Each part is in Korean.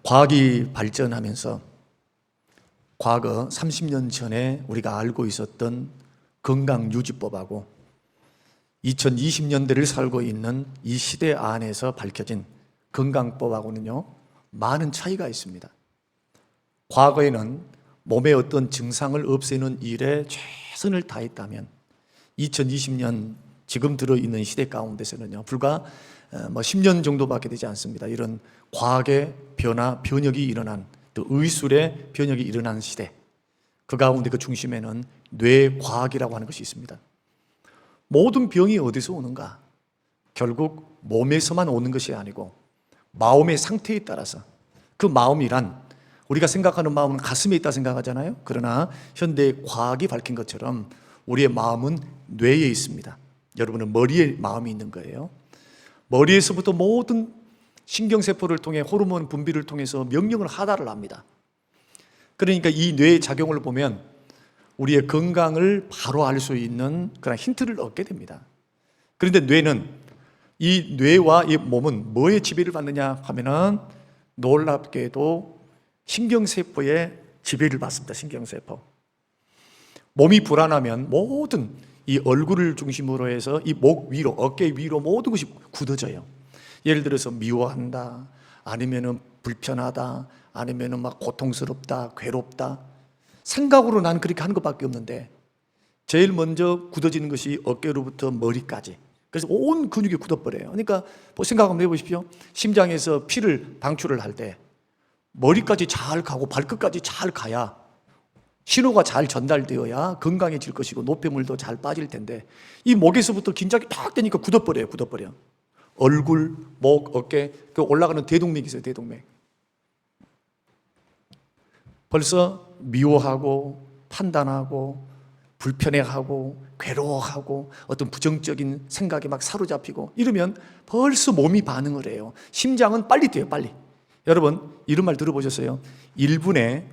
과학이 발전하면서 과거 30년 전에 우리가 알고 있었던 건강유지법하고 2020년대를 살고 있는 이 시대 안에서 밝혀진 건강법하고는요, 많은 차이가 있습니다. 과거에는 몸의 어떤 증상을 없애는 일에 최선을 다했다면 2020년 지금 들어있는 시대 가운데서는요, 불과 10년 정도밖에 되지 않습니다. 이런 과학의 변화, 변혁이 일어난, 또 의술의 변혁이 일어난 시대, 그 가운데 그 중심에는 뇌과학이라고 하는 것이 있습니다. 모든 병이 어디서 오는가? 결국 몸에서만 오는 것이 아니고 마음의 상태에 따라서, 그 마음이란 우리가 생각하는 마음은 가슴에 있다 생각하잖아요. 그러나 현대 과학이 밝힌 것처럼 우리의 마음은 뇌에 있습니다. 여러분은 머리에 마음이 있는 거예요. 머리에서부터 모든 신경세포를 통해 호르몬 분비를 통해서 명령을 하달을 합니다. 그러니까 이 뇌의 작용을 보면 우리의 건강을 바로 알 수 있는 그런 힌트를 얻게 됩니다. 그런데 뇌는, 이 뇌와 이 몸은 뭐에 지배를 받느냐 하면은 놀랍게도 신경세포의 지배를 받습니다. 신경세포. 몸이 불안하면 모든 이 얼굴을 중심으로 해서 이 목 위로, 어깨 위로 모든 것이 굳어져요. 예를 들어서 미워한다, 아니면은 불편하다, 아니면은 막 고통스럽다, 괴롭다. 생각으로 난 그렇게 하는 것밖에 없는데 제일 먼저 굳어지는 것이 어깨로부터 머리까지. 그래서 온 근육이 굳어버려요. 그러니까 생각 한번 해보십시오. 심장에서 피를 방출을 할 때 머리까지 잘 가고 발끝까지 잘 가야 신호가 잘 전달되어야 건강해질 것이고 노폐물도 잘 빠질 텐데 이 목에서부터 긴장이 딱 되니까 굳어버려요. 굳어버려. 얼굴, 목, 어깨, 그 올라가는 대동맥이 있어요. 대동맥. 벌써 미워하고 판단하고 불편해하고 괴로워하고 어떤 부정적인 생각이 막 사로잡히고 이러면 벌써 몸이 반응을 해요. 심장은 빨리 뛰어요. 빨리. 여러분 이런 말 들어보셨어요? 1분에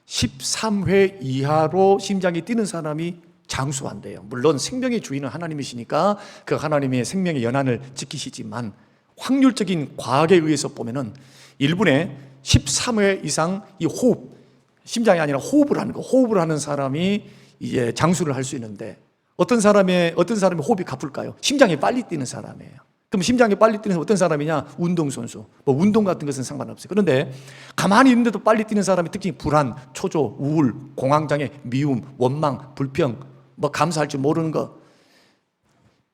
13회 이하로 심장이 뛰는 사람이 장수한대요. 물론 생명의 주인은 하나님이시니까 그 하나님의 생명의 연한을 지키시지만 확률적인 과학에 의해서 보면은 1분에 13회 이상 이 호흡, 심장이 아니라 호흡을 하는 거, 호흡을 하는 사람이 이제 장수를 할 수 있는데 어떤 사람의 호흡이 가쁠까요? 심장이 빨리 뛰는 사람이에요. 그럼 심장이 빨리 뛰는 어떤 사람이냐? 운동선수. 운동 같은 것은 상관없어요. 그런데 가만히 있는데도 빨리 뛰는 사람의 특징이 불안, 초조, 우울, 공황장애, 미움, 원망, 불평, 감사할 줄 모르는 거.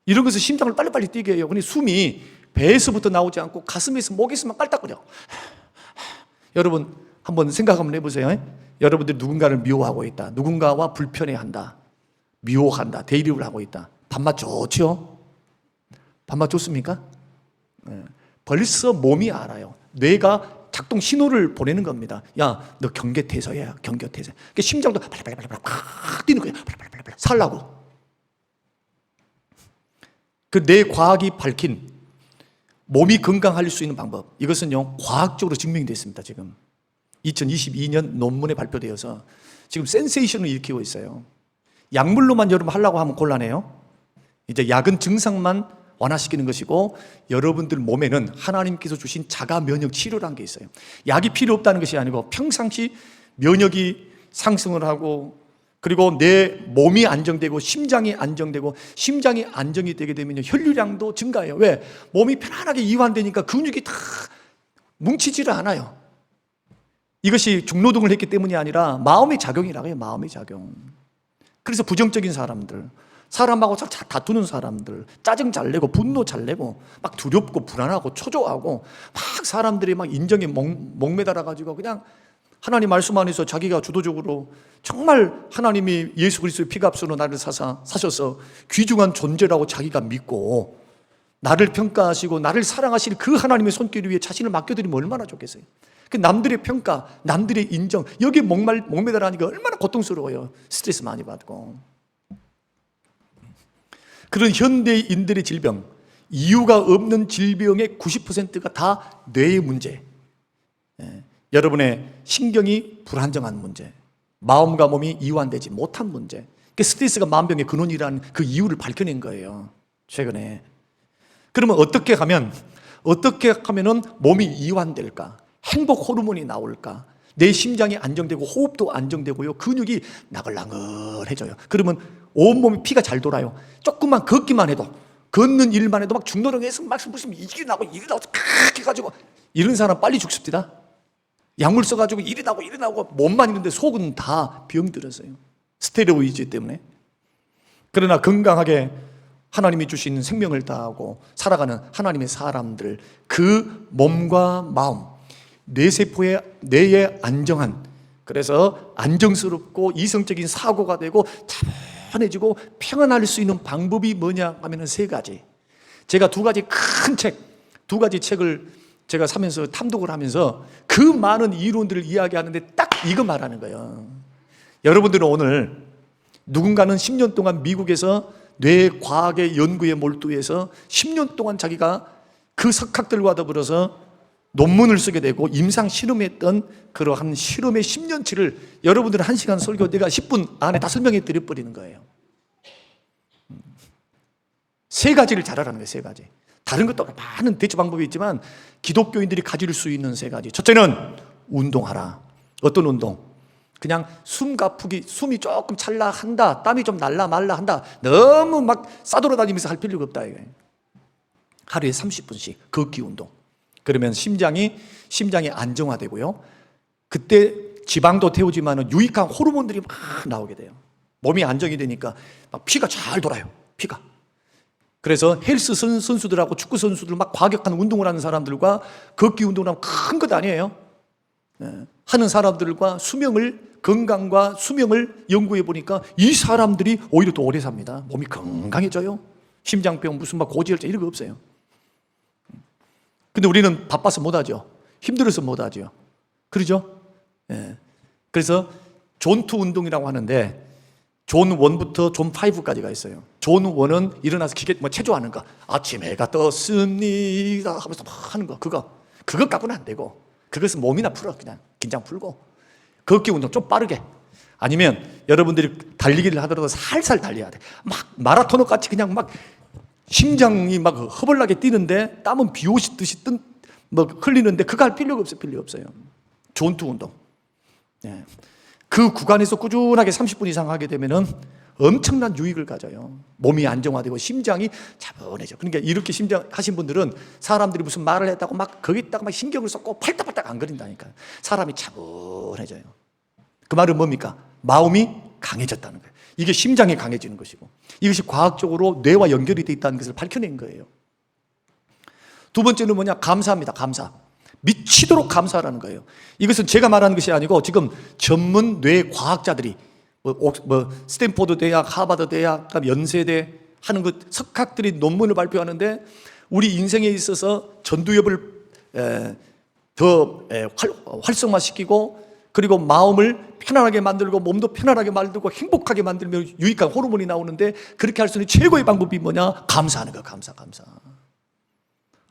이런 것은 심장을 빨리빨리 뛰게 해요. 근데 숨이 배에서부터 나오지 않고 가슴에서, 목에서만 깔딱거려. 여러분 한번 생각 한번 해보세요. 여러분들이 누군가를 미워하고 있다. 누군가와 불편해한다. 미워한다. 대립을 하고 있다. 밥맛 좋죠? 밥맛 좋습니까? 벌써 몸이 알아요. 뇌가 작동 신호를 보내는 겁니다. 야, 너 경계태세야. 경계태세. 그러니까 심장도 발발발발 뛰는 거예요. 발발발발 살라고. 그 뇌 과학이 밝힌 몸이 건강할 수 있는 방법, 이것은요 과학적으로 증명이 됐습니다. 지금 2022년 논문에 발표되어서 지금 센세이션을 일으키고 있어요. 약물로만 여러분 하려고 하면 곤란해요. 이제 약은 증상만 완화시키는 것이고 여러분들 몸에는 하나님께서 주신 자가 면역 치료라는 게 있어요. 약이 필요 없다는 것이 아니고 평상시 면역이 상승을 하고 그리고 내 몸이 안정되고 심장이 안정되고 심장이 안정이 되게 되면 혈류량도 증가해요. 왜? 몸이 편안하게 이완되니까 근육이 다 뭉치지를 않아요. 이것이 중노동을 했기 때문이 아니라 마음의 작용이라고 해요. 마음의 작용. 그래서 부정적인 사람들, 사람하고 다투는 사람들, 짜증 잘 내고 분노 잘 내고 막 두렵고 불안하고 초조하고 막 사람들이 막 인정에 목매달아 가지고 그냥 하나님 말씀 안에서 자기가 주도적으로 정말 하나님이 예수 그리스도의 피값으로 나를 사셔서 귀중한 존재라고 자기가 믿고 나를 평가하시고 나를 사랑하실 그 하나님의 손길 위에 자신을 맡겨드리면 얼마나 좋겠어요. 남들의 평가, 남들의 인정, 여기에 목매달아하니까 얼마나 고통스러워요. 스트레스 많이 받고. 그런 현대인들의 질병, 이유가 없는 질병의 90%가 다 뇌의 문제. 여러분의 신경이 불안정한 문제, 마음과 몸이 이완되지 못한 문제. 스트레스가 만병의 근원이라는 그 이유를 밝혀낸 거예요. 최근에. 그러면 어떻게 하면은 몸이 이완될까? 행복 호르몬이 나올까? 내 심장이 안정되고 호흡도 안정되고요, 근육이 나글나글해져요. 그러면 온몸이 피가 잘 돌아요. 조금만 걷기만 해도, 걷는 일만 해도 막 중노령에서 막 무슨 이리 나고 칵 해가지고, 이런 사람 빨리 죽습니다. 약물 써가지고 이리 나고 몸만 있는데 속은 다 병들었어요. 스테로이드 때문에. 그러나 건강하게 하나님이 주신 생명을 다하고 살아가는 하나님의 사람들, 그 몸과 마음, 뇌세포의 뇌에 안정한, 그래서 안정스럽고 이성적인 사고가 되고 차분해지고 평안할 수 있는 방법이 뭐냐 하면 세 가지. 제가 두 가지 큰 책, 두 가지 책을 제가 사면서 탐독을 하면서 그 많은 이론들을 이야기하는데 딱 이거 말하는 거예요. 여러분들은 오늘 누군가는 10년 동안 미국에서 뇌과학의 연구에 몰두해서 10년 동안 자기가 그 석학들과 더불어서 논문을 쓰게 되고 임상 실험했던 그러한 실험의 10년치를 여러분들은 1시간 설교 내가 10분 안에 다 설명해 드려버리는 거예요. 세 가지를 잘하라는 거예요. 세 가지. 다른 것도 많은 대처 방법이 있지만 기독교인들이 가질 수 있는 세 가지. 첫째는 운동하라. 어떤 운동? 그냥 숨가쁘기, 숨이 조금 찰나 한다, 땀이 좀 날라 말라 한다, 너무 막 싸돌아다니면서 할 필요가 없다 이거예요. 하루에 30분씩 걷기 운동. 그러면 심장이 안정화되고요, 그때 지방도 태우지만 유익한 호르몬들이 막 나오게 돼요. 몸이 안정이 되니까 막 피가 잘 돌아요. 피가. 그래서 헬스 선수들하고 축구 선수들 막 과격한 운동을 하는 사람들과 걷기 운동을 하면 큰 것 아니에요. 하는 사람들과 건강과 수명을 연구해 보니까 이 사람들이 오히려 더 오래 삽니다. 몸이 건강해져요. 심장병, 무슨 막 고지혈증 이런 거 없어요. 근데 우리는 바빠서 못하죠. 힘들어서 못하죠. 그러죠? 예. 그래서 존2 운동이라고 하는데 존 1부터 존 5까지가 있어요. 존 1은 일어나서 기계 체조하는 거, 아침 해가 떴습니다 하면서 막 하는 거, 그거 갖고는 안 되고, 그것은 몸이나 풀어. 그냥 긴장 풀고 걷기 운동 좀 빠르게. 아니면 여러분들이 달리기를 하더라도 살살 달려야 돼. 막 마라토너 같이 그냥 막 심장이 막 허벌나게 뛰는데 땀은 비 오시듯이 흘리는데 그거 할 필요가 없어요. 필요 없어요. 존2 운동. 예. 그 구간에서 꾸준하게 30분 이상 하게 되면은 엄청난 유익을 가져요. 몸이 안정화되고 심장이 차분해져. 그러니까 이렇게 심장 하신 분들은 사람들이 무슨 말을 했다고 막 거기다가 막 신경을 쏟고 팔딱팔딱 안 거린다니까. 사람이 차분해져요. 그 말은 뭡니까? 마음이 강해졌다는 거예요. 이게 심장이 강해지는 것이고, 이것이 과학적으로 뇌와 연결이 되어 있다는 것을 밝혀낸 거예요. 두 번째는 뭐냐? 감사합니다. 감사. 미치도록 감사하라는 거예요. 이것은 제가 말하는 것이 아니고 지금 전문 뇌과학자들이 스탠포드 대학, 하버드 대학, 연세대 하는 그 석학들이 논문을 발표하는데 우리 인생에 있어서 전두엽을 더 활성화시키고, 그리고 마음을 편안하게 만들고 몸도 편안하게 만들고 행복하게 만들면 유익한 호르몬이 나오는데, 그렇게 할 수 있는 최고의 방법이 뭐냐? 감사하는 거야. 감사.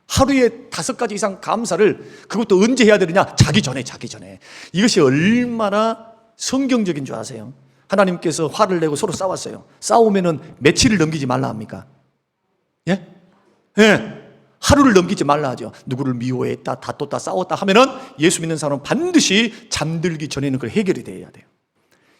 하루에 5가지 이상 감사를, 그것도 언제 해야 되느냐? 자기 전에. 이것이 얼마나 성경적인 줄 아세요? 하나님께서 화를 내고 서로 싸웠어요. 싸우면은 며칠을 넘기지 말라 합니까? 예? 하루를 넘기지 말라 하죠. 누구를 미워했다, 다퉜다, 싸웠다 하면은 예수 믿는 사람은 반드시 잠들기 전에는 그걸 해결이 돼야 돼요.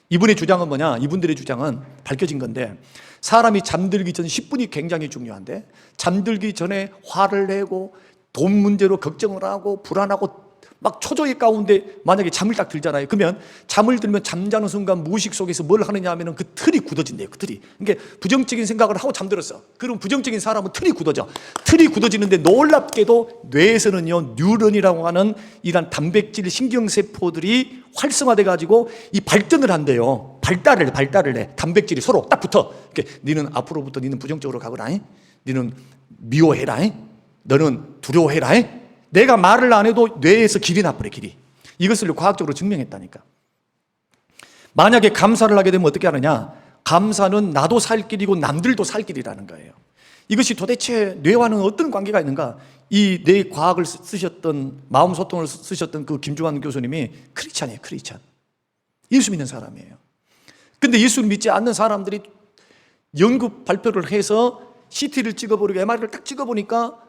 이분의 주장은 뭐냐? 이분들의 주장은 밝혀진 건데, 사람이 잠들기 전 10분이 굉장히 중요한데, 잠들기 전에 화를 내고 돈 문제로 걱정을 하고 불안하고 막 초조의 가운데 만약에 잠을 딱 들잖아요. 그러면 잠을 들면 잠자는 순간 무의식 속에서 뭘 하느냐 하면 그 틀이 굳어진대요. 그 틀이. 그러니까 부정적인 생각을 하고 잠들었어. 그럼 부정적인 사람은 틀이 굳어져. 틀이 굳어지는데 놀랍게도 뇌에서는요, 뉴런이라고 하는 이런 단백질 신경세포들이 활성화돼 가지고 이 발전을 한대요. 발달을 해. 단백질이 서로 딱 붙어. 그러니까 너는 앞으로부터 너는 부정적으로 가거라. 너는 미워해라. 너는 두려워해라. 내가 말을 안 해도 뇌에서 길이 나버려, 길이. 이것을 과학적으로 증명했다니까. 만약에 감사를 하게 되면 어떻게 하느냐? 감사는 나도 살 길이고 남들도 살 길이라는 거예요. 이것이 도대체 뇌와는 어떤 관계가 있는가? 이 뇌 과학을 쓰셨던, 마음 소통을 쓰셨던 그 김중환 교수님이 크리스찬이에요, 크리스찬. 예수 믿는 사람이에요. 근데 예수를 믿지 않는 사람들이 연구 발표를 해서 CT를 찍어버리고 MRI를 딱 찍어보니까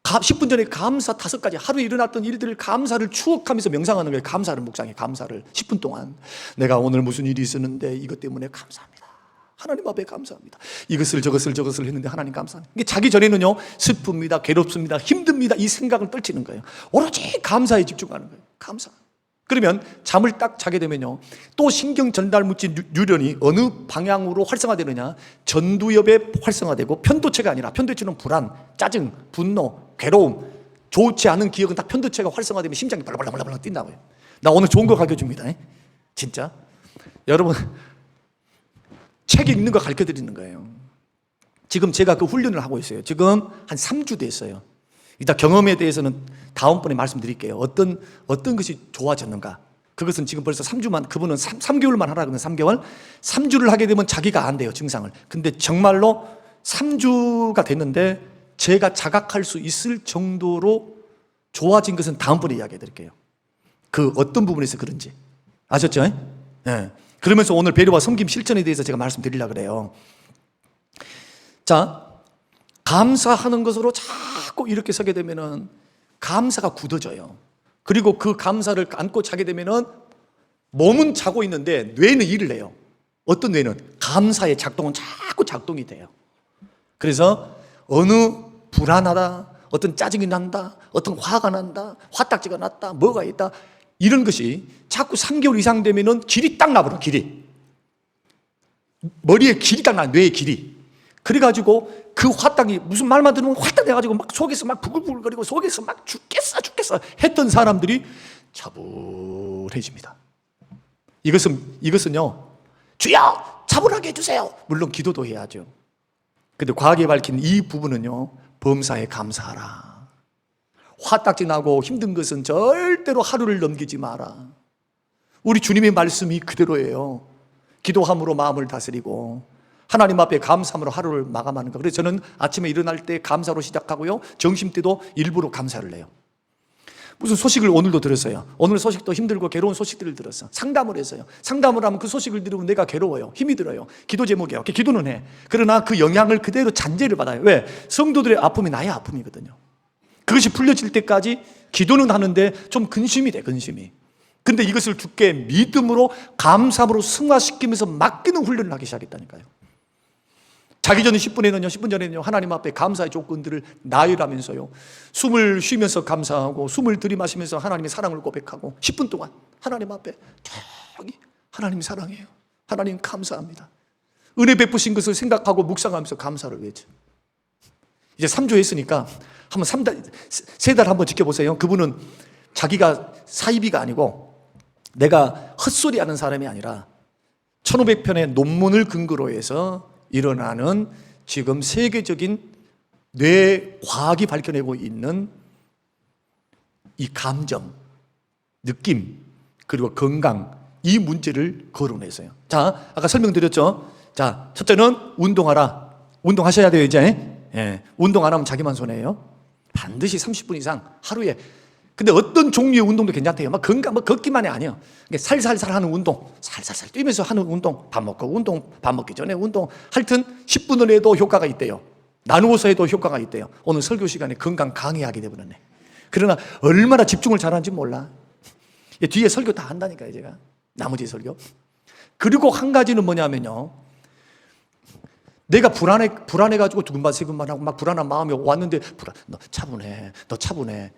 10분 전에 감사 5가지, 하루에 일어났던 일들을 감사를 추억하면서 명상하는 거예요. 감사를 묵상해, 감사를 10분 동안. 내가 오늘 무슨 일이 있었는데 이것 때문에 감사합니다. 하나님 앞에 감사합니다. 이것을 저것을 했는데 하나님 감사합니다. 이게 자기 전에는요, 슬픕니다, 괴롭습니다, 힘듭니다, 이 생각을 떨치는 거예요. 오로지 감사에 집중하는 거예요. 감사. 그러면 잠을 딱 자게 되면요, 또 신경 전달 물질 뉴런이 어느 방향으로 활성화되느냐, 전두엽에 활성화되고, 편도체가 아니라, 편도체는 불안, 짜증, 분노, 괴로움, 좋지 않은 기억은 다 편도체가 활성화되면 심장이 발랑발랑발랑 뛴다고요. 나 오늘 좋은 거 가르쳐줍니다. 진짜 여러분, 책 읽는 거 가르쳐 드리는 거예요. 지금 제가 그 훈련을 하고 있어요. 지금 한 3주 됐어요. 이따 경험에 대해서는 다음번에 말씀드릴게요. 어떤 것이 좋아졌는가. 그것은 지금 벌써 3주만, 그분은 3개월만 하라 그러면 3개월. 3주를 하게 되면 자기가 안 돼요, 증상을. 근데 정말로 3주가 됐는데 제가 자각할 수 있을 정도로 좋아진 것은 다음번에 이야기해 드릴게요. 그 어떤 부분에서 그런지. 아셨죠? 네. 그러면서 오늘 배려와 섬김 실천에 대해서 제가 말씀드리려고 그래요. 자, 감사하는 것으로 자꾸 이렇게 서게 되면은 감사가 굳어져요. 그리고 그 감사를 안고 자게 되면은 몸은 자고 있는데 뇌는 일을 해요. 어떤 뇌는? 감사의 작동은 자꾸 작동이 돼요. 그래서 어느 불안하다, 어떤 짜증이 난다, 어떤 화가 난다, 화딱지가 났다, 뭐가 있다, 이런 것이 자꾸 3개월 이상 되면은 길이 딱 나버려, 길이. 머리에 길이 딱 나, 뇌의 길이. 그래가지고 그 화딱이 무슨 말만 들으면 화딱 내가지고 막 속에서 막 부글부글거리고 속에서 막 죽겠어 했던 사람들이 차분해집니다. 이것은요, 주여 차분하게 해주세요. 물론 기도도 해야죠. 근데 과학에 밝힌 이 부분은요, 범사에 감사하라. 화딱지 나고 힘든 것은 절대로 하루를 넘기지 마라. 우리 주님의 말씀이 그대로예요. 기도함으로 마음을 다스리고 하나님 앞에 감사함으로 하루를 마감하는 거. 그래서 저는 아침에 일어날 때 감사로 시작하고요, 점심 때도 일부러 감사를 해요. 무슨 소식을 오늘도 들었어요. 오늘 소식도 힘들고 괴로운 소식들을 들었어. 상담을 했어요. 상담을 하면 그 소식을 들으면 내가 괴로워요. 힘이 들어요. 기도 제목이에요. 기도는 해. 그러나 그 영향을 그대로 잔재를 받아요. 왜? 성도들의 아픔이 나의 아픔이거든요. 그것이 풀려질 때까지 기도는 하는데 좀 근심이 돼, 근심이. 근데 이것을 주께 믿음으로 감사함으로 승화시키면서 맡기는 훈련을 하기 시작했다니까요. 자기 전에 10분 전에는요, 하나님 앞에 감사의 조건들을 나열하면서요, 숨을 쉬면서 감사하고, 숨을 들이마시면서 하나님의 사랑을 고백하고, 10분 동안 하나님 앞에 저기 하나님 사랑해요. 하나님 감사합니다. 은혜 베푸신 것을 생각하고 묵상하면서 감사를 외쳐. 이제 3주 했으니까 한번 3달 한번 지켜보세요. 그분은 자기가 사이비가 아니고 내가 헛소리 하는 사람이 아니라 1500편의 논문을 근거로 해서 일어나는 지금 세계적인 뇌 과학이 밝혀내고 있는 이 감정, 느낌, 그리고 건강, 이 문제를 거론했어요. 자, 아까 설명드렸죠. 자, 첫째는 운동하라. 운동하셔야 돼요, 이제. 예, 운동 안 하면 자기만 손해예요. 반드시 30분 이상 하루에. 근데 어떤 종류의 운동도 괜찮대요. 막 걷기만이 아니에요. 살살살 하는 운동, 살살살 뛰면서 하는 운동, 밥 먹고 운동, 밥 먹기 전에 운동. 하여튼 10분을 해도 효과가 있대요. 나누어서 해도 효과가 있대요. 오늘 설교 시간에 건강 강의하게 되버렸네. 그러나 얼마나 집중을 잘하는지 몰라. 뒤에 설교 다 한다니까요, 제가. 나머지 설교. 그리고 한 가지는 뭐냐면요, 내가 불안해가지고 두근반세근만 하고 막 불안한 마음이 왔는데, 너 차분해.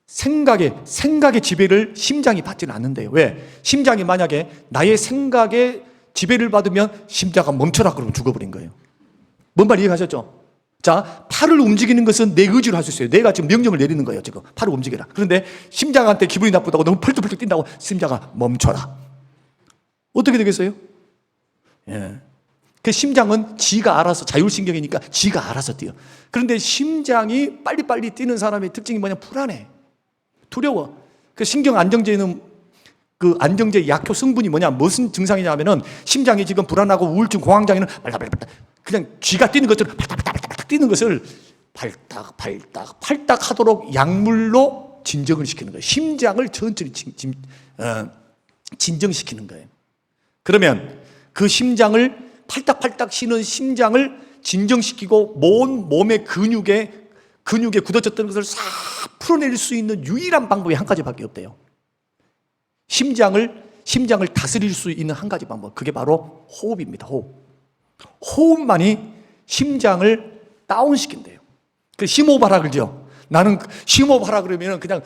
생각의 지배를 심장이 받지는 않는데요. 왜? 심장이 만약에 나의 생각에 지배를 받으면 심장이 멈춰라 그러면 죽어버린 거예요. 뭔 말 이해하셨죠? 자, 팔을 움직이는 것은 내 의지로 할 수 있어요. 내가 지금 명령을 내리는 거예요. 지금 팔을 움직여라. 그런데 심장한테 기분이 나쁘다고 너무 펄쩍펄쩍 뛴다고 심장아 멈춰라. 어떻게 되겠어요? 예. 그 심장은 지가 알아서, 자율신경이니까 지가 알아서 뛰어. 그런데 심장이 빨리빨리 뛰는 사람의 특징이 뭐냐? 불안해. 두려워. 그 신경 안정제는 그 안정제 약효 성분이 뭐냐? 무슨 증상이냐 하면은 심장이 지금 불안하고 우울증, 공황장애는 그냥 쥐가 뛰는 것처럼 팔딱팔딱 뛰는 것을 팔딱 하도록 약물로 진정을 시키는 거예요. 심장을 천천히 진정시키는 거예요. 그러면 그 심장을 팔딱팔딱 쉬는 심장을 진정시키고 몸의 근육에 근육에 굳어졌던 것을 싹 풀어낼 수 있는 유일한 방법이 한 가지밖에 없대요. 심장을 다스릴 수 있는 한 가지 방법, 그게 바로 호흡입니다. 호흡만이 심장을 다운시킨대요. 그 심호흡하라 그러죠. 나는 심호흡하라 그러면 그냥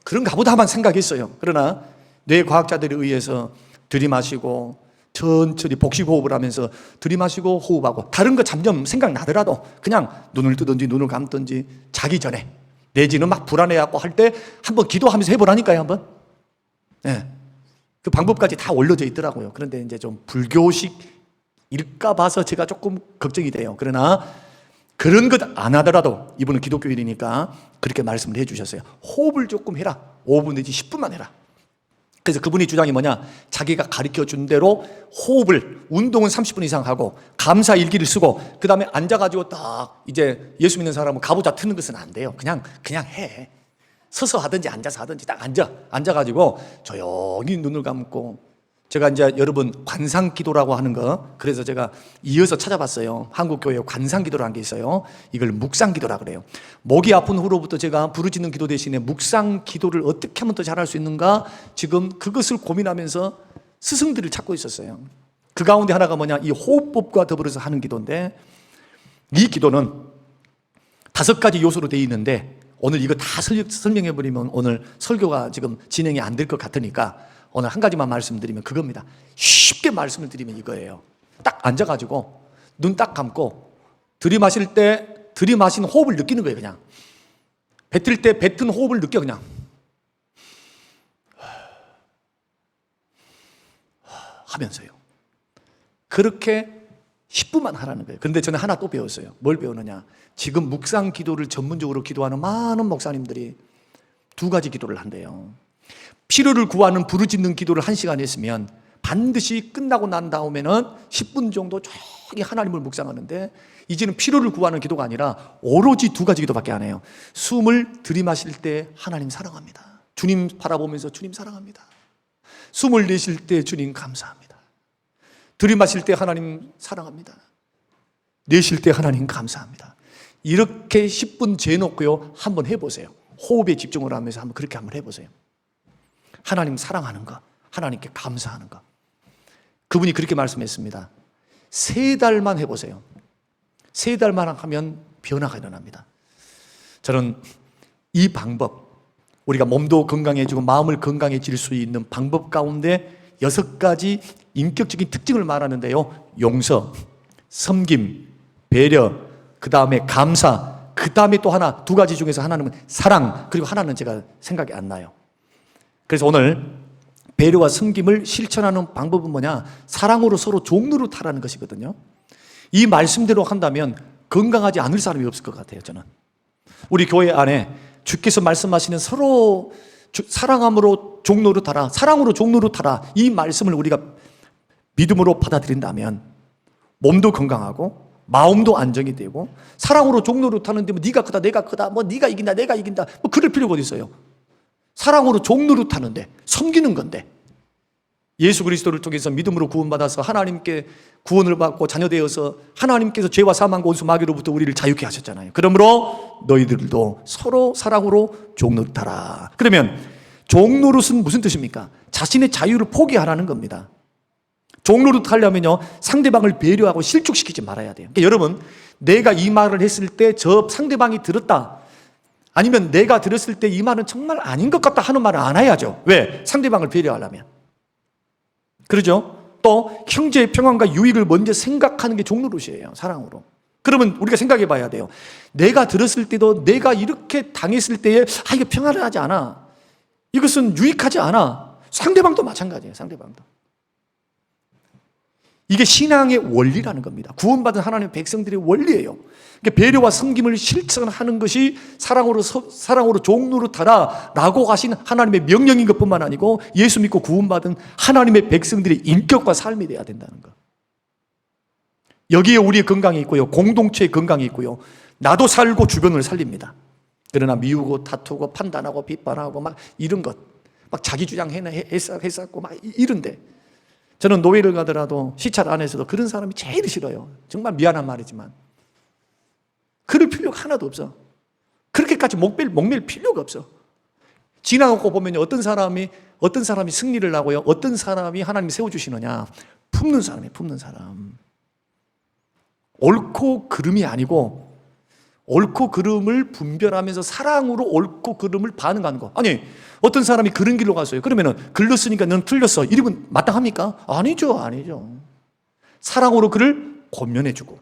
그런가 보다만 생각했어요. 그러나 뇌과학자들에 의해서 들이마시고 천천히 복식호흡을 하면서 들이마시고 호흡하고, 다른 거 잠깐 생각나더라도 그냥 눈을 뜨든지 눈을 감든지 자기 전에, 내지는 막 불안해하고 할 때 한번 기도하면서 해보라니까요. 한번. 네. 그 방법까지 다 올려져 있더라고요. 그런데 이제 좀 불교식일까 봐서 제가 조금 걱정이 돼요. 그러나 그런 것 안 하더라도 이분은 기독교인이니까 그렇게 말씀을 해주셨어요. 호흡을 조금 해라. 5분 내지 10분만 해라. 그래서 그분의 주장이 뭐냐, 자기가 가르쳐 준 대로 호흡을, 운동은 30분 이상 하고 감사 일기를 쓰고, 그 다음에 앉아가지고 딱 이제 예수 믿는 사람은 가부좌 트는 것은 안 돼요. 그냥 해. 서서 하든지 앉아서 하든지 딱 앉아가지고 조용히 눈을 감고, 제가 이제 여러분 관상기도라고 하는 거, 그래서 제가 이어서 찾아봤어요. 한국교회에 관상기도라는 게 있어요. 이걸 묵상기도라고 그래요. 목이 아픈 후로부터 제가 부르짖는 기도 대신에 묵상기도를 어떻게 하면 더 잘할 수 있는가, 지금 그것을 고민하면서 스승들을 찾고 있었어요. 그 가운데 하나가 뭐냐, 이 호흡법과 더불어서 하는 기도인데, 이 기도는 5가지 요소로 되어 있는데, 오늘 이거 다 설명해버리면 오늘 설교가 지금 진행이 안 될 것 같으니까 오늘 한 가지만 말씀드리면 그겁니다. 쉽게 말씀을 드리면 이거예요. 딱 앉아가지고 눈 딱 감고 들이마실 때 들이마신 호흡을 느끼는 거예요. 그냥 뱉을 때 뱉은 호흡을 느껴. 그냥 하면서요. 그렇게 10분만 하라는 거예요. 그런데 저는 하나 또 배웠어요. 뭘 배우느냐, 지금 묵상 기도를 전문적으로 기도하는 많은 목사님들이 2가지 기도를 한대요. 필요를 구하는 부르짖는 기도를 1시간 했으면 반드시 끝나고 난 다음에는 10분 정도 조용히 하나님을 묵상하는데, 이제는 필요를 구하는 기도가 아니라 오로지 2가지 기도밖에 안 해요. 숨을 들이마실 때 하나님 사랑합니다. 주님 바라보면서 주님 사랑합니다. 숨을 내쉴 때 주님 감사합니다. 들이마실 때 하나님 사랑합니다. 내쉴 때 하나님 감사합니다. 이렇게 10분 재놓고요, 한번 해보세요. 호흡에 집중을 하면서 그렇게 한번 해보세요. 하나님 사랑하는 거, 하나님께 감사하는 거. 그분이 그렇게 말씀했습니다. 3달만 해보세요. 3달만 하면 변화가 일어납니다. 저는 이 방법, 우리가 몸도 건강해지고 마음을 건강해질 수 있는 방법 가운데 6가지 인격적인 특징을 말하는데요. 용서, 섬김, 배려, 그 다음에 감사, 그 다음에 또 하나, 2가지 중에서 하나는 사랑, 그리고 하나는 제가 생각이 안 나요. 그래서 오늘 배려와 섬김을 실천하는 방법은 뭐냐, 사랑으로 서로 종노릇하라는 것이거든요. 이 말씀대로 한다면 건강하지 않을 사람이 없을 것 같아요. 저는 우리 교회 안에 주께서 말씀하시는 서로 사랑함으로 종노릇하라, 사랑으로 종노릇하라, 이 말씀을 우리가 믿음으로 받아들인다면 몸도 건강하고 마음도 안정이 되고, 사랑으로 종노릇하는데 뭐 네가 크다 내가 크다, 뭐 네가 이긴다 내가 이긴다, 뭐 그럴 필요가 어디 있어요. 사랑으로 종노릇하는데, 섬기는 건데, 예수 그리스도를 통해서 믿음으로 구원받아서 하나님께 구원을 받고 자녀되어서 하나님께서 죄와 사망과 원수 마귀로부터 우리를 자유케 하셨잖아요. 그러므로 너희들도 서로 사랑으로 종노릇하라. 그러면 종노릇은 무슨 뜻입니까? 자신의 자유를 포기하라는 겁니다. 종노릇 하려면요, 상대방을 배려하고 실족시키지 말아야 돼요. 그러니까 여러분, 내가 이 말을 했을 때 저 상대방이 들었다, 아니면 내가 들었을 때 이 말은 정말 아닌 것 같다 하는 말을 안 해야죠. 왜? 상대방을 배려하려면. 그러죠? 또 형제의 평안과 유익을 먼저 생각하는 게 종노릇이에요. 사랑으로. 그러면 우리가 생각해 봐야 돼요. 내가 들었을 때도 내가 이렇게 당했을 때에 이게 평안하지 않아, 이것은 유익하지 않아. 상대방도 마찬가지예요. 상대방도. 이게 신앙의 원리라는 겁니다. 구원받은 하나님의 백성들의 원리예요. 그러니까 배려와 섬김을 실천하는 것이 사랑으로 종노릇하라 라고 하신 하나님의 명령인 것뿐만 아니고, 예수 믿고 구원받은 하나님의 백성들의 인격과 삶이 되어야 된다는 것. 여기에 우리의 건강이 있고요, 공동체의 건강이 있고요, 나도 살고 주변을 살립니다. 그러나 미우고 다투고 판단하고 비판하고 막 이런 것, 막 자기 주장 했었고 막 이런데, 저는 노예를 가더라도 시찰 안에서도 그런 사람이 제일 싫어요. 정말 미안한 말이지만 그럴 필요가 하나도 없어. 거기까지 목맬 필요가 없어. 지나가고 보면 어떤 사람이 승리를 하고요, 어떤 사람이 하나님이 세워주시느냐, 품는 사람이에요. 품는 사람. 옳고 그름이 아니고 옳고 그름을 분별하면서 사랑으로 옳고 그름을 반응하는 거. 아니, 어떤 사람이 그런 길로 갔어요. 그러면은 글렀으니까 넌 틀렸어, 이러면 마땅합니까? 아니죠. 사랑으로 그를 권면해주고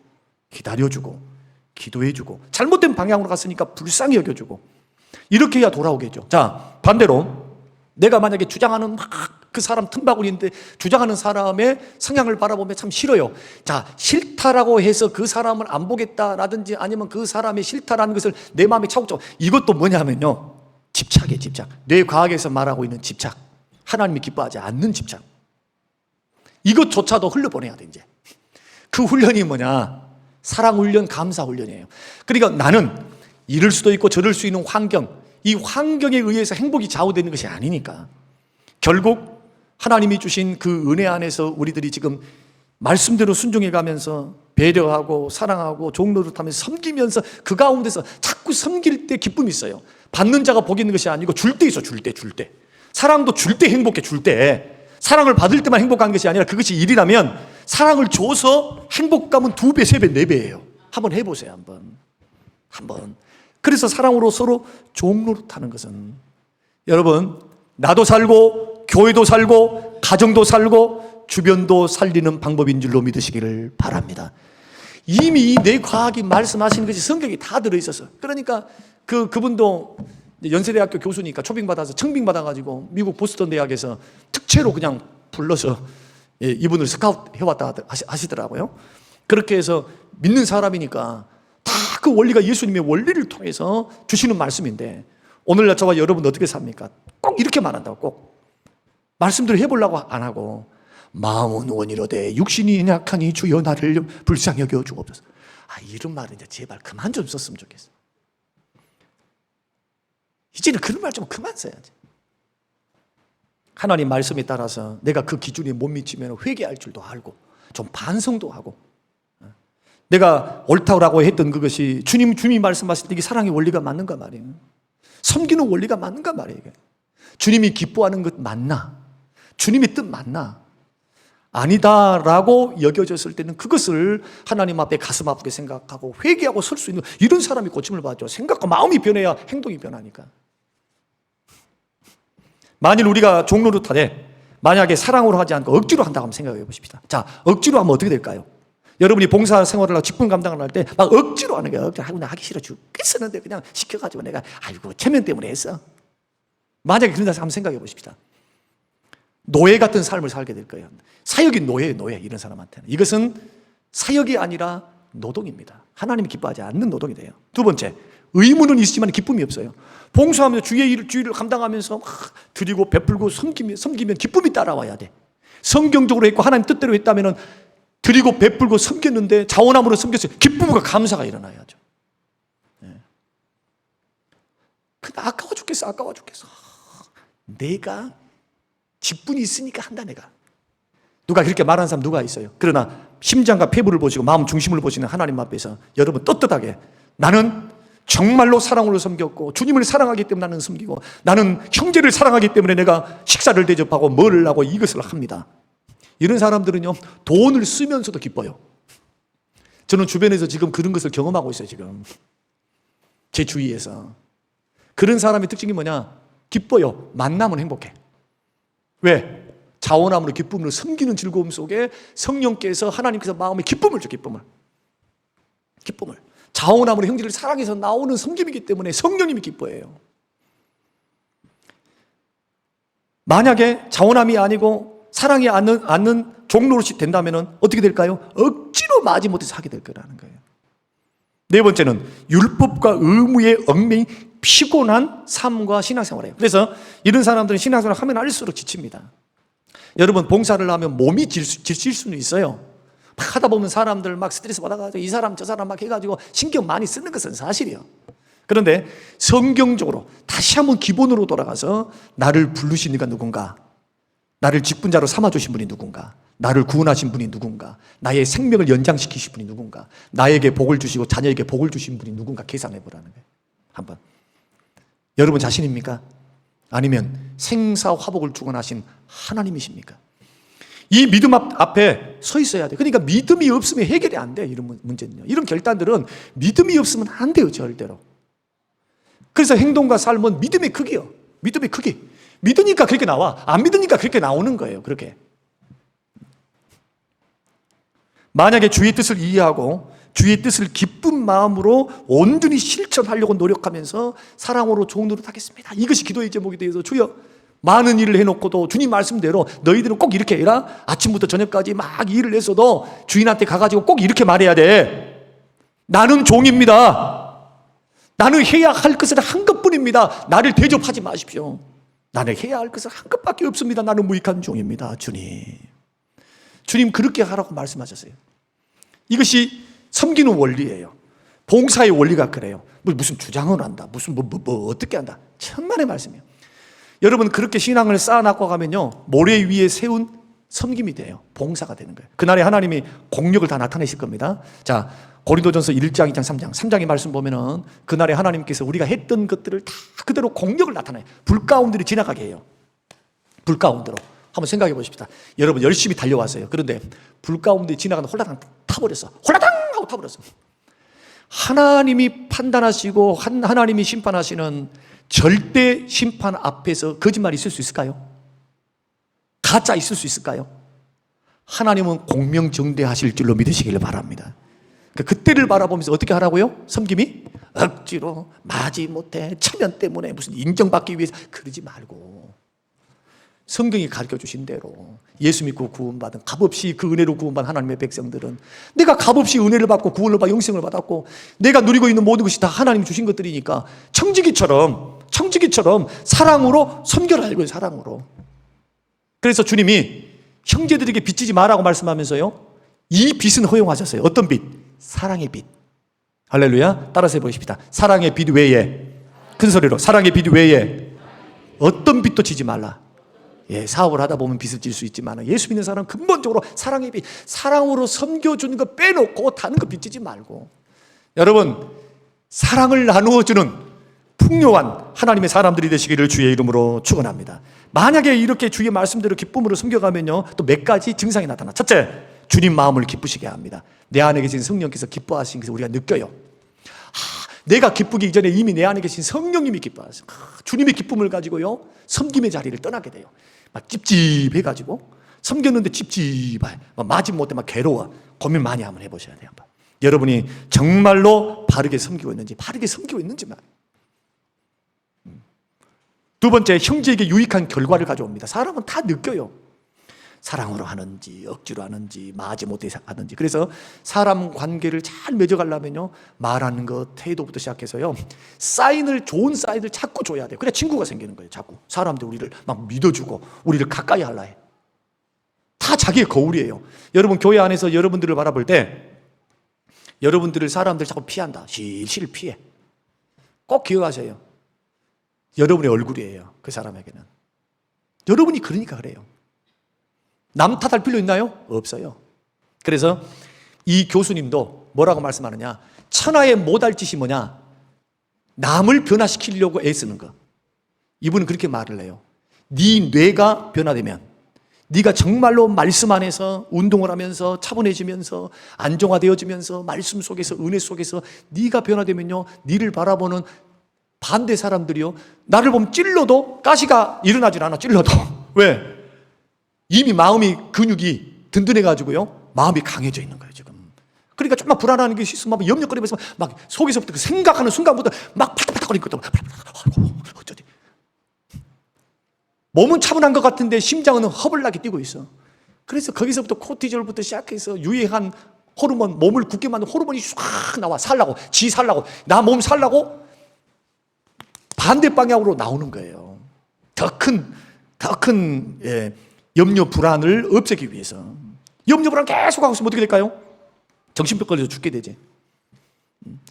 기다려주고 기도해주고, 잘못된 방향으로 갔으니까 불쌍히 여겨주고, 이렇게 해야 돌아오겠죠. 자, 반대로 내가 만약에 주장하는 막 그 사람 틈바구니인데 주장하는 사람의 성향을 바라보면 참 싫어요. 자, 싫다라고 해서 그 사람을 안 보겠다라든지 아니면 그 사람이 싫다라는 것을 내 마음에 차곡차곡, 이것도 뭐냐면요, 집착이에요. 집착. 뇌과학에서 말하고 있는 집착. 하나님이 기뻐하지 않는 집착. 이것조차도 흘려보내야 돼. 이제 그 훈련이 뭐냐, 사랑 훈련, 감사 훈련이에요. 그러니까 나는 이럴 수도 있고 저럴 수 있는 환경, 이 환경에 의해서 행복이 좌우되는 것이 아니니까 결국 하나님이 주신 그 은혜 안에서 우리들이 지금 말씀대로 순종해 가면서 배려하고 사랑하고 종노릇하면서 섬기면서 그 가운데서 자꾸 섬길 때 기쁨이 있어요. 받는 자가 복이 있는 것이 아니고 줄 때 있어. 줄 때. 사랑도 줄 때 행복해. 줄 때. 사랑을 받을 때만 행복한 것이 아니라 그것이 일이라면 사랑을 줘서 행복감은 2배, 3배, 4배예요. 한번 해보세요. 한번. 그래서 사랑으로 서로 종노릇하는 것은, 여러분, 나도 살고 교회도 살고 가정도 살고 주변도 살리는 방법인 줄로 믿으시기를 바랍니다. 이미 내 과학이 말씀하시는 것이 성경에 다 들어있었어. 그러니까 그분도 연세대학교 교수니까 초빙받아서 청빙받아가지고 미국 보스턴 대학에서 특채로 그냥 불러서 이분을 스카우트 해왔다 하시더라고요. 그렇게 해서 믿는 사람이니까 다 그 원리가 예수님의 원리를 통해서 주시는 말씀인데, 오늘날 저와 여러분 어떻게 삽니까? 꼭 이렇게 말한다고. 꼭 말씀대로 해보려고 안 하고, 마음은 원이로되 육신이 약하니 주여 나를 불쌍히 여겨 주옵소서. 이런 말은 이제 제발 그만 좀 썼으면 좋겠어. 이제는 그런 말 좀 그만 써야지. 하나님 말씀에 따라서 내가 그 기준에 못 미치면 회개할 줄도 알고 좀 반성도 하고, 내가 옳다고 했던 그것이 주님이 말씀하실 때 이게 사랑의 원리가 맞는가 말이에요. 섬기는 원리가 맞는가 말이에요. 주님이 기뻐하는 것 맞나? 주님의 뜻 맞나? 아니다라고 여겨졌을 때는 그것을 하나님 앞에 가슴 아프게 생각하고 회개하고 설 수 있는 이런 사람이 고침을 받죠. 생각과 마음이 변해야 행동이 변하니까. 만일 우리가 종노릇하되 만약에 사랑으로 하지 않고 억지로 한다고 한번 생각해 보십시다. 자, 억지로 하면 어떻게 될까요? 여러분이 봉사 생활을 하고 직분 감당을 할 때 막 억지로 하는 거야. 억지로 하고 나 하기 싫어 죽겠었는데 그냥 시켜가지고 내가 아이고 체면 때문에 했어. 만약에 그런다 한번 생각해 보십시다. 노예 같은 삶을 살게 될 거예요. 사역이 노예예요. 노예. 이런 사람한테는 이것은 사역이 아니라 노동입니다. 하나님이 기뻐하지 않는 노동이 돼요. 두 번째, 의무는 있지만 기쁨이 없어요. 봉사하면서 주의를 감당하면서 막 드리고 베풀고 섬기면 기쁨이 따라와야 돼. 성경적으로 했고 하나님 뜻대로 했다면 드리고 베풀고 섬겼는데 자원함으로 섬겼어요. 기쁨과 감사가 일어나야죠. 근데 아까워 죽겠어. 내가 직분이 있으니까 한다. 내가 누가 그렇게 말하는 사람 누가 있어요? 그러나 심장과 폐부를 보시고 마음 중심을 보시는 하나님 앞에서 여러분 떳떳하게, 나는 정말로 사랑으로 섬겼고 주님을 사랑하기 때문에 나는 섬기고, 나는 형제를 사랑하기 때문에 내가 식사를 대접하고 뭐를 하고 이것을 합니다. 이런 사람들은요, 돈을 쓰면서도 기뻐요. 저는 주변에서 지금 그런 것을 경험하고 있어요. 지금 제 주위에서. 그런 사람의 특징이 뭐냐? 기뻐요. 만나면 행복해. 왜? 자원함으로 기쁨으로 섬기는 즐거움 속에 성령께서 하나님께서 마음에 기쁨을 줘. 기쁨을. 자원함으로 형제를 사랑해서 나오는 섬김이기 때문에 성령님이 기뻐해요. 만약에 자원함이 아니고 사랑이 않는 종노릇이 된다면 어떻게 될까요? 억지로 마지못해서 하게 될 거라는 거예요. 네 번째는 율법과 의무의 얽매인 피곤한 삶과 신앙생활이에요. 그래서 이런 사람들은 신앙생활을 하면 할수록 지칩니다. 여러분, 봉사를 하면 몸이 지칠 수는 있어요. 막 하다 보면 사람들 막 스트레스 받아가지고 이 사람 저 사람 막 해가지고 신경 많이 쓰는 것은 사실이에요. 그런데 성경적으로 다시 한번 기본으로 돌아가서 나를 부르신 이가 누군가, 나를 직분자로 삼아주신 분이 누군가, 나를 구원하신 분이 누군가, 나의 생명을 연장시키신 분이 누군가, 나에게 복을 주시고 자녀에게 복을 주신 분이 누군가 계산해보라는 거예요. 한번 여러분 자신입니까? 아니면 생사화복을 주관하신 하나님이십니까? 이 믿음 앞에 서 있어야 돼. 그러니까 믿음이 없으면 해결이 안 돼. 이런 문제는요. 이런 결단들은 믿음이 없으면 안 돼요, 절대로. 그래서 행동과 삶은 믿음의 크기요. 믿음의 크기. 믿으니까 그렇게 나와. 안 믿으니까 그렇게 나오는 거예요. 그렇게. 만약에 주의 뜻을 이해하고 주의 뜻을 기쁜 마음으로 온전히 실천하려고 노력하면서 사랑으로 좋은 노릇하겠습니다. 이것이 기도의 제목이 되어서 주여 많은 일을 해놓고도 주님 말씀대로 너희들은 꼭 이렇게 해라. 아침부터 저녁까지 막 일을 했어도 주인한테 가가지고 꼭 이렇게 말해야 돼. 나는 종입니다. 나는 해야 할 것을 한 것뿐입니다. 나를 대접하지 마십시오. 나는 해야 할 것은 한 것밖에 없습니다. 나는 무익한 종입니다. 주님 그렇게 하라고 말씀하셨어요. 이것이 섬기는 원리예요. 봉사의 원리가 그래요. 무슨 주장을 한다, 무슨 어떻게 한다. 천만의 말씀이에요. 여러분 그렇게 신앙을 쌓아나고 가면요 모래 위에 세운 섬김이 돼요. 봉사가 되는 거예요. 그날에 하나님이 공력을 다 나타내실 겁니다. 자, 고린도전서 1장, 2장, 3장 3장의 말씀 보면은 그날에 하나님께서 우리가 했던 것들을 다 그대로 공력을 나타내요. 불 가운데로 지나가게 해요. 불 가운데로. 한번 생각해 보십시다. 여러분 열심히 달려왔어요. 그런데 불 가운데 지나가는 홀라당 타버렸어. 홀라당 하고 타버렸어. 하나님이 판단하시고 하나님이 심판하시는 절대 심판 앞에서 거짓말이 있을 수 있을까요? 가짜 있을 수 있을까요? 하나님은 공명정대하실 줄로 믿으시기를 바랍니다. 그때를 바라보면서 어떻게 하라고요? 섬김이 억지로 마지못해 체면 때문에 무슨 인정받기 위해서 그러지 말고 성경이 가르쳐 주신 대로 예수 믿고 구원받은 값없이 그 은혜로 구원받은 하나님의 백성들은 내가 값없이 은혜를 받고 구원을 받고 영생을 받았고 내가 누리고 있는 모든 것이 다 하나님이 주신 것들이니까 청지기처럼 사랑으로 섬겨라 이거예요. 사랑으로. 그래서 주님이 형제들에게 빚지지 마라고 말씀하면서요 이 빚은 허용하셨어요. 어떤 빚? 사랑의 빚. 할렐루야. 따라서 해보십시다. 사랑의 빚 외에, 큰 소리로 사랑의 빚 외에 어떤 빚도 지지 말라. 예, 사업을 하다 보면 빚을 질 수 있지만 예수 믿는 사람은 근본적으로 사랑의 빚, 사랑으로 섬겨주는 거 빼놓고 다른 거 빚지지 말고. 여러분 사랑을 나누어주는 풍요한 하나님의 사람들이 되시기를 주의 이름으로 축원합니다. 만약에 이렇게 주의 말씀대로 기쁨으로 섬겨가면요 또 몇 가지 증상이 나타나. 첫째, 주님 마음을 기쁘시게 합니다. 내 안에 계신 성령께서 기뻐하신 것을 우리가 느껴요. 내가 기쁘기 이전에 이미 내 안에 계신 성령님이 기뻐하세요. 주님의 기쁨을 가지고요 섬김의 자리를 떠나게 돼요. 막 찝찝해가지고 섬겼는데 찝찝해, 마지못해 막 괴로워. 고민 많이 한번 해보셔야 돼요. 여러분이 정말로 바르게 섬기고 있는지만. 두 번째, 형제에게 유익한 결과를 가져옵니다. 사람은 다 느껴요. 사랑으로 하는지 억지로 하는지 마지못해 하는지. 그래서 사람 관계를 잘 맺어가려면요 말하는 것, 태도부터 시작해서요 좋은 사인을 자꾸 줘야 돼요. 그래야 친구가 생기는 거예요. 자꾸 사람들 우리를 막 믿어주고 우리를 가까이 하려 해. 다 자기의 거울이에요. 여러분 교회 안에서 여러분들을 바라볼 때 여러분들을 사람들 자꾸 피한다. 실실 피해. 꼭 기억하세요. 여러분의 얼굴이에요. 그 사람에게는. 여러분이 그러니까 그래요. 남 탓할 필요 있나요? 없어요. 그래서 이 교수님도 뭐라고 말씀하느냐, 천하의 못할 짓이 뭐냐, 남을 변화시키려고 애쓰는 거. 이분은 그렇게 말을 해요. 네 뇌가 변화되면, 네가 정말로 말씀 안에서 운동을 하면서 차분해지면서 안정화되어지면서 말씀 속에서 은혜 속에서 네가 변화되면요 네를 바라보는 반대 사람들이요 나를 보면 찔러도 가시가 일어나질 않아. 찔러도. 왜? 이미 마음이 근육이 든든해가지고요 마음이 강해져 있는 거예요 지금. 그러니까 좀만 불안한 게 있으면 막 염려거리면서 막 속에서부터 그 생각하는 순간부터 막 파닥파닥거리거든. 어쩌지? 몸은 차분한 것 같은데 심장은 허벌나게 뛰고 있어. 그래서 거기서부터 코티졸부터 시작해서 유해한 호르몬, 몸을 굳게 만든 호르몬이 쫙 나와. 살라고, 나 몸 살라고 반대 방향으로 나오는 거예요. 더 큰 염려 불안을 없애기 위해서. 염려 불안 계속 하고 있으면 어떻게 될까요? 정신병 걸려서 죽게 되지.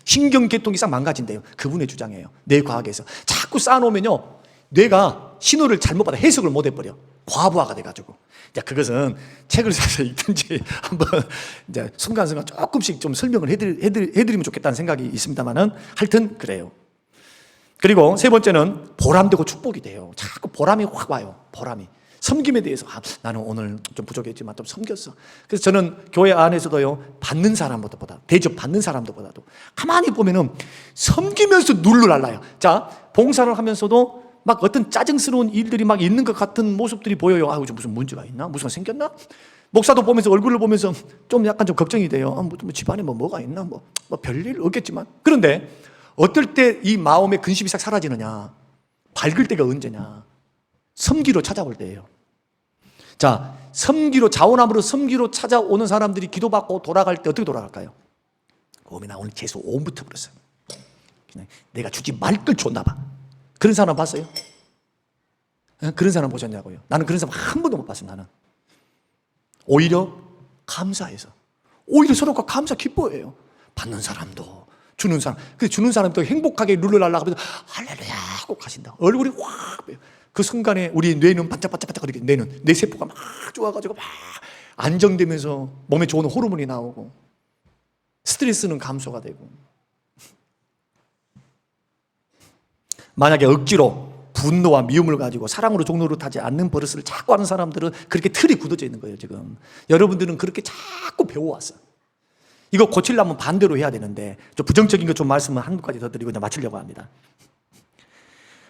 신경계통이 싹 망가진대요. 그분의 주장이에요. 뇌과학에서 자꾸 쌓아놓으면요 뇌가 신호를 잘못 받아 해석을 못 해버려. 과부하가 돼가지고. 자, 그것은 책을 사서 읽든지 한번 이제 순간순간 조금씩 좀 설명을 해드리면 좋겠다는 생각이 있습니다만은 하여튼 그래요. 그리고 세 번째는 보람되고 축복이 돼요. 자꾸 보람이 확 와요. 보람이. 섬김에 대해서 나는 오늘 좀 부족했지만 좀 섬겼어. 그래서 저는 교회 안에서도요, 받는 사람보다, 대접 받는 사람들보다도 가만히 보면은 섬기면서 눌러날라요. 자, 봉사를 하면서도 막 어떤 짜증스러운 일들이 막 있는 것 같은 모습들이 보여요. 아유, 무슨 문제가 있나? 무슨 생겼나? 목사도 보면서 얼굴을 보면서 좀 약간 좀 걱정이 돼요. 뭐 집안에 뭐가 있나? 뭐 별일 없겠지만. 그런데 어떨 때 이 마음의 근심이 싹 사라지느냐? 밝을 때가 언제냐? 섬기로 찾아올 때예요. 자, 섬기로, 자원함으로 섬기로 찾아오는 사람들이 기도받고 돌아갈 때 어떻게 돌아갈까요? 나 오늘 재수 5분부터 버렸어요. 그냥 내가 주지 말 걸 줬나 봐. 그런 사람 봤어요? 그런 사람 보셨냐고요? 나는 그런 사람 한 번도 못 봤어요. 나는 오히려 감사해서, 오히려 서로가 감사 기뻐해요. 받는 사람도 주는 사람, 그 주는 사람도 행복하게 룰루랄라 하면서 할렐루야 하고 가신다. 얼굴이 확 빼요. 그 순간에 우리 뇌는 반짝반짝반짝거리게, 뇌 세포가 막 좋아가지고 막 안정되면서 몸에 좋은 호르몬이 나오고 스트레스는 감소가 되고. 만약에 억지로 분노와 미움을 가지고 사랑으로 종로를 타지 않는 버릇을 자꾸 하는 사람들은 그렇게 틀이 굳어져 있는 거예요. 지금 여러분들은 그렇게 자꾸 배워왔어요. 이거 고치려면 반대로 해야 되는데, 좀 부정적인 거 좀 말씀을 한 가지 더 드리고 이제 마치려고 합니다.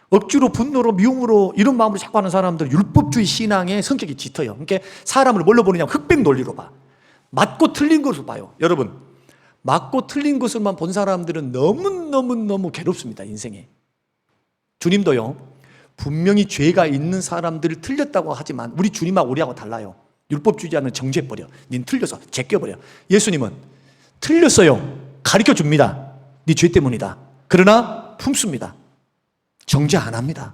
억지로 분노로 미움으로 이런 마음으로 자꾸 하는 사람들은 율법주의 신앙의 성격이 짙어요. 그러니까 사람을 뭘로 보느냐면 흑백 논리로 봐. 맞고 틀린 것을 봐요. 여러분, 맞고 틀린 것을만 본 사람들은 너무 괴롭습니다. 인생에. 주님도요, 분명히 죄가 있는 사람들을 틀렸다고 하지만 우리 주님하고 우리하고 달라요. 율법주의자는 정죄해버려. 닌 틀려서 제껴버려. 예수님은 틀렸어요, 가르쳐 줍니다. 네 죄 때문이다. 그러나 품습니다. 정죄 안 합니다.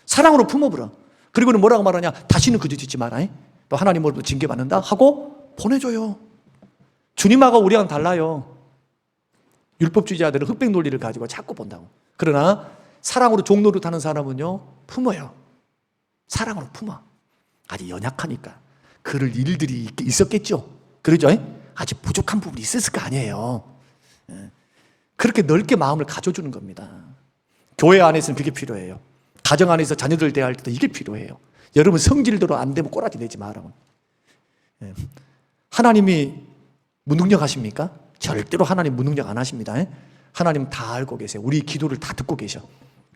사랑으로 품어버려. 그리고는 뭐라고 말하냐? 다시는 그짓 짓지 마라. 또 하나님으로부터 징계받는다 하고 보내줘요. 주님하고 우리하고는 달라요. 율법주의자들은 흑백 논리를 가지고 자꾸 본다고. 그러나 사랑으로 종로를 타는 사람은요, 품어요. 사랑으로 품어. 아직 연약하니까 그럴 일들이 있었겠죠. 그러죠? 아직 부족한 부분이 있었을 거 아니에요. 그렇게 넓게 마음을 가져주는 겁니다. 교회 안에서는 그게 필요해요. 가정 안에서 자녀들 대할 때도 이게 필요해요. 여러분 성질대로 안 되면 꼬라지 내지 마라고. 하나님이 무능력하십니까? 절대로 하나님 무능력 안 하십니다. 하나님 다 알고 계세요. 우리 기도를 다 듣고 계셔.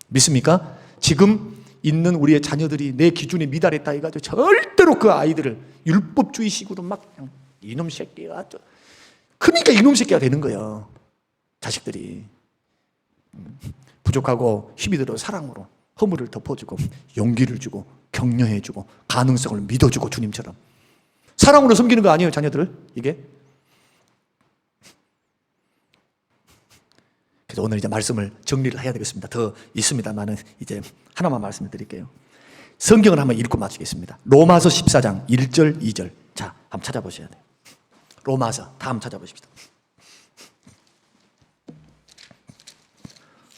믿습니까? 지금 있는 우리의 자녀들이 내 기준에 미달했다 해가지고 절대로 그 아이들을 율법주의식으로 막 이놈 새끼가, 그러니까 이놈 새끼가 되는 거예요. 자식들이 부족하고 힘이 들어 사랑으로 허물을 덮어주고 용기를 주고 격려해주고 가능성을 믿어주고 주님처럼 사랑으로 섬기는 거 아니에요, 자녀들을? 이게. 그래서 오늘 이제 말씀을 정리를 해야 되겠습니다. 더 있습니다만은 이제 하나만 말씀을 드릴게요. 성경을 한번 읽고 마치겠습니다. 로마서 14장 1절 2절. 자, 한번 찾아보셔야 돼요. 로마서 다 한번 찾아보십시다.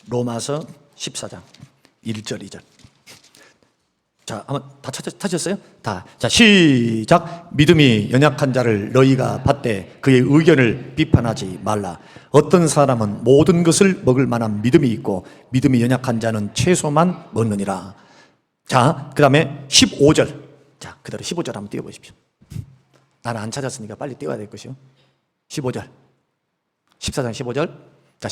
로마서 14장 1절 2절. 자, 한번 다 찾으셨어요? 다. 자, 시작. 믿음이 연약한 자를 너희가 받되 그의 의견을 비판하지 말라. 어떤 사람은 모든 것을 먹을 만한 믿음이 있고 믿음이 연약한 자는 채소만 먹느니라. 자, 그 다음에 15절. 자, 그대로 15절 한번 띄워보십시오. 나는 안 찾았으니까 빨리 띄워야 될 것이요. 15절. 14장 15절. 자,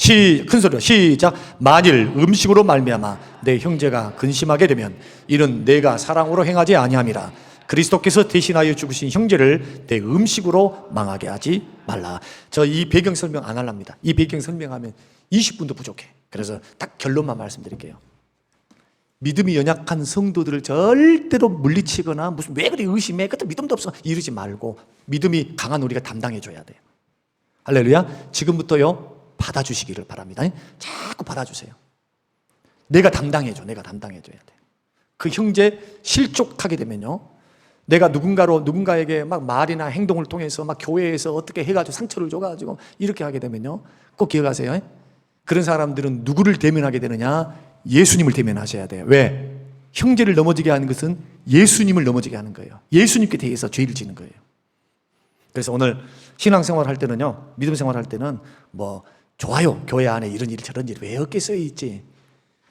큰 소리로 시작. 만일 음식으로 말미암아 내 형제가 근심하게 되면 이는 내가 사랑으로 행하지 아니함이라. 그리스도께서 대신하여 죽으신 형제를 내 음식으로 망하게 하지 말라. 저 이 배경 설명 안 하랍니다. 이 배경 설명하면 20분도 부족해. 그래서 딱 결론만 말씀드릴게요. 믿음이 연약한 성도들을 절대로 물리치거나 무슨 왜 그래 의심해 그때 믿음도 없어 이러지 말고 믿음이 강한 우리가 담당해줘야 돼요. 할렐루야. 지금부터요 받아주시기를 바랍니다. 자꾸 받아주세요. 내가 담당해줘야 돼. 그 형제 실족하게 되면요, 내가 누군가에게 막 말이나 행동을 통해서 막 교회에서 어떻게 해가지고 상처를 줘가지고 이렇게 하게 되면요, 꼭 기억하세요. 그런 사람들은 누구를 대면하게 되느냐? 예수님을 대면하셔야 돼요. 왜? 형제를 넘어지게 하는 것은 예수님을 넘어지게 하는 거예요. 예수님께 대해서 죄를 지는 거예요. 그래서 오늘 신앙생활 할 때는요, 믿음 생활 할 때는 뭐 좋아요. 교회 안에 이런 일 저런 일 왜 없겠어요 있지.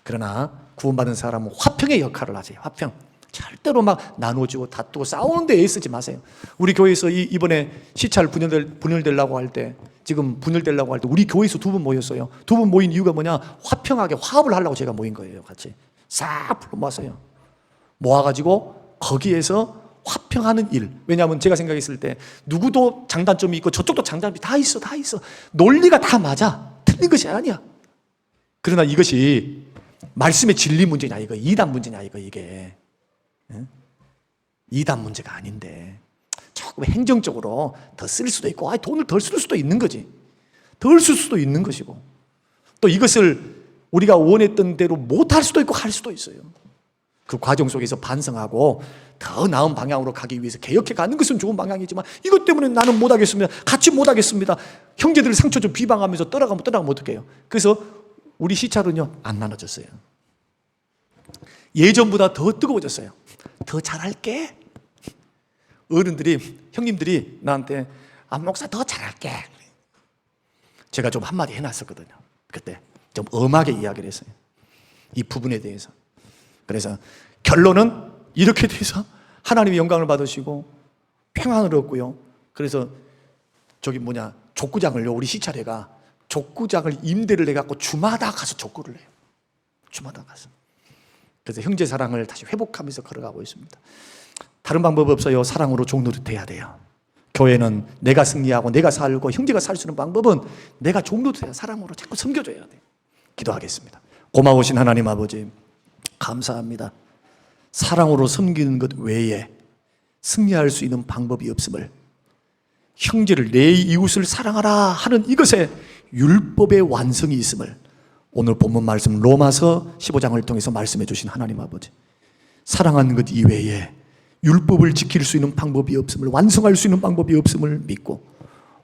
그러나 구원받은 사람은 화평의 역할을 하세요. 화평. 절대로 막 나눠주고 다투고 싸우는 데 애쓰지 마세요. 우리 교회에서 이번에 시찰 분열되려고 할 때, 지금 분열되려고 할 때 우리 교회에서 두 분 모였어요. 두 분 모인 이유가 뭐냐? 화평하게 화합을 하려고 제가 모인 거예요. 같이 싹 불러 모았어요. 모아가지고 거기에서 화평하는 일. 왜냐하면 제가 생각했을 때 누구도 장단점이 있고 저쪽도 장단점이 다 있어. 논리가 다 맞아. 틀린 것이 아니야. 그러나 이것이 말씀의 진리 문제냐, 이거 이단 문제냐, 이게 이단 문제가 아닌데 조금 행정적으로 더 쓸 수도 있고 돈을 덜 쓸 수도 있는 거지. 덜 쓸 수도 있는 것이고, 또 이것을 우리가 원했던 대로 못할 수도 있고 할 수도 있어요. 그 과정 속에서 반성하고 더 나은 방향으로 가기 위해서 개혁해 가는 것은 좋은 방향이지만, 이것 때문에 나는 못하겠습니다, 같이 못하겠습니다, 형제들 상처 좀 비방하면서 떠나가면 어떡해요? 그래서 우리 시찰은요 안 나눠졌어요. 예전보다 더 뜨거워졌어요. 더 잘할게. 어른들이, 형님들이 나한테 안 목사 더 잘할게. 제가 좀 한마디 해놨었거든요. 그때 좀 엄하게 이야기를 했어요, 이 부분에 대해서. 그래서 결론은 이렇게 돼서 하나님의 영광을 받으시고 평안을 얻고요. 그래서 족구장을요, 우리 시찰회가 족구장을 임대를 해갖고 주마다 가서 족구를 해요. 주마다 가서. 그래서 형제 사랑을 다시 회복하면서 걸어가고 있습니다. 다른 방법 없어요. 사랑으로 종노릇해야 돼요. 교회는 내가 승리하고 내가 살고 형제가 살 수 있는 방법은 내가 종노릇해야, 사랑으로 자꾸 섬겨줘야 돼요. 기도하겠습니다. 고마우신 하나님 아버지, 감사합니다. 사랑으로 섬기는 것 외에 승리할 수 있는 방법이 없음을, 형제를, 내 이웃을 사랑하라 하는 이것에 율법의 완성이 있음을 오늘 본문 말씀 로마서 15장을 통해서 말씀해 주신 하나님 아버지, 사랑하는 것 이외에 율법을 지킬 수 있는 방법이 없음을, 완성할 수 있는 방법이 없음을 믿고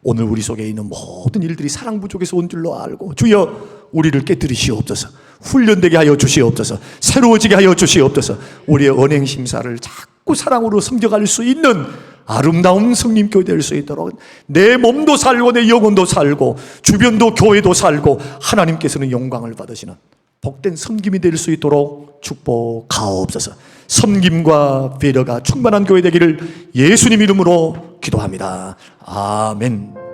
오늘 우리 속에 있는 모든 일들이 사랑 부족에서 온 줄로 알고, 주여 우리를 깨뜨리시옵소서, 훈련되게 하여 주시옵소서, 새로워지게 하여 주시옵소서, 우리의 언행심사를 자꾸 사랑으로 섬겨갈 수 있는 아름다운 성림교회 될 수 있도록 내 몸도 살고 내 영혼도 살고 주변도 교회도 살고 하나님께서는 영광을 받으시는 복된 섬김이 될 수 있도록 축복하옵소서. 섬김과 배려가 충만한 교회 되기를 예수님 이름으로 기도합니다. 아멘.